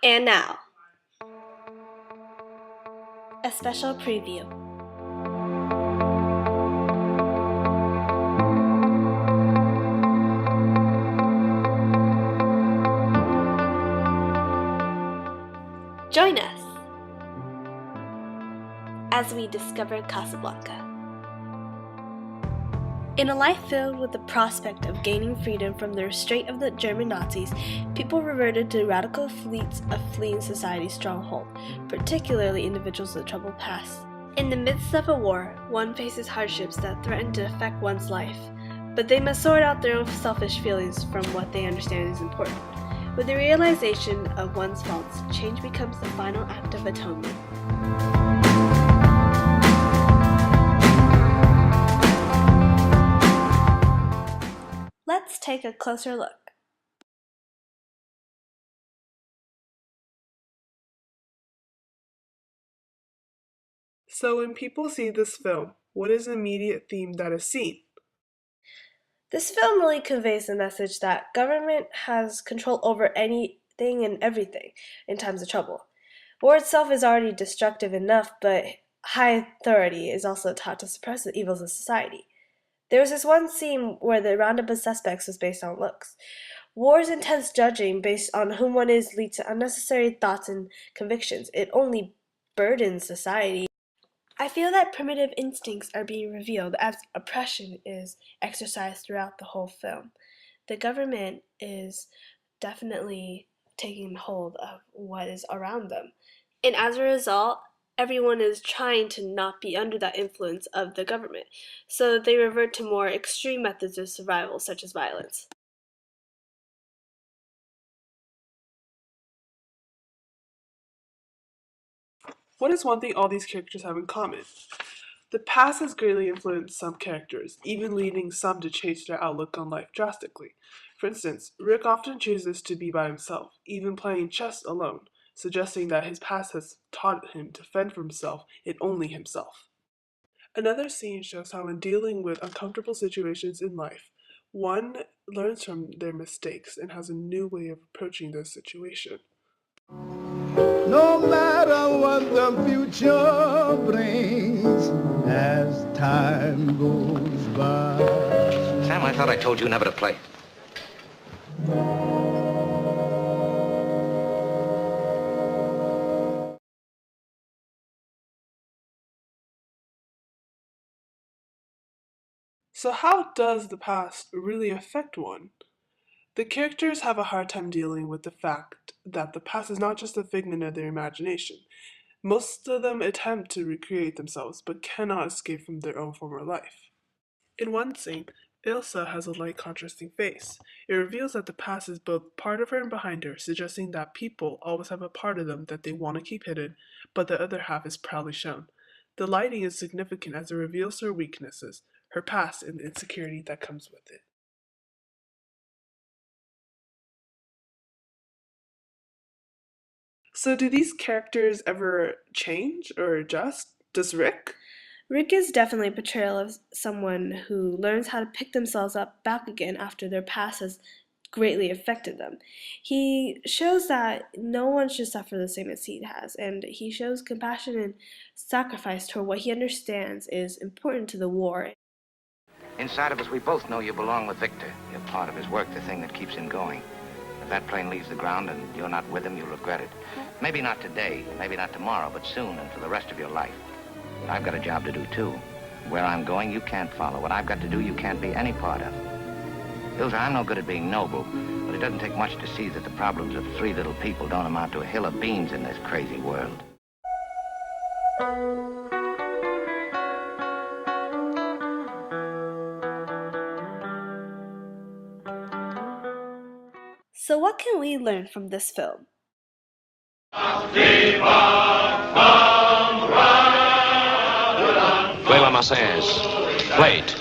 And now, a special preview. Join us as we discover Casablanca. In a life filled with the prospect of gaining freedom from the restraint of the German Nazis, people reverted to radical fleets of fleeing society's stronghold, particularly individuals with troubled pasts. In the midst of a war, one faces hardships that threaten to affect one's life, but they must sort out their own selfish feelings from what they understand is important. With the realization of one's faults, change becomes the final act of atonement. Let's take a closer look. So when people see this film, what is the immediate theme that is seen? This film really conveys the message that government has control over anything and everything in times of trouble. War itself is already destructive enough, but high authority is also taught to suppress the evils of society. There was this one scene where the roundup of suspects was based on looks. War's intense judging based on whom one is leads to unnecessary thoughts and convictions. It only burdens society. I feel that primitive instincts are being revealed as oppression is exercised throughout the whole film. The government is definitely taking hold of what is around them. And as a result, everyone is trying to not be under that influence of the government, so they revert to more extreme methods of survival, such as violence. What is one thing all these characters have in common? The past has greatly influenced some characters, even leading some to change their outlook on life drastically. For instance, Rick often chooses to be by himself, even playing chess alone, suggesting that his past has taught him to fend for himself and only himself. Another scene shows how in dealing with uncomfortable situations in life, one learns from their mistakes and has a new way of approaching the situation. No matter what the future brings as time goes by. Sam, I thought I told you never to play. So how does the past really affect one? The characters have a hard time dealing with the fact that the past is not just a figment of their imagination. Most of them attempt to recreate themselves, but cannot escape from their own former life. In one scene, Ilsa has a light contrasting face. It reveals that the past is both part of her and behind her, suggesting that people always have a part of them that they want to keep hidden, but the other half is proudly shown. The lighting is significant as it reveals her weaknesses, her past, and the insecurity that comes with it. So do these characters ever change or adjust? Does Rick? Rick is definitely a portrayal of someone who learns how to pick themselves up back again after their past has greatly affected them. He shows that no one should suffer the same as he has, and he shows compassion and sacrifice toward what he understands is important to the war. Inside of us, we both know you belong with Victor. You're part of his work, the thing that keeps him going. If that plane leaves the ground and you're not with him, you'll regret it. Maybe not today, maybe not tomorrow, but soon and for the rest of your life. I've got a job to do, too. Where I'm going, you can't follow. What I've got to do, you can't be any part of. Ilsa, I'm no good at being noble, but it doesn't take much to see that the problems of three little people don't amount to a hill of beans in this crazy world. So what can we learn from this film? Play La Marseillaise. Play it.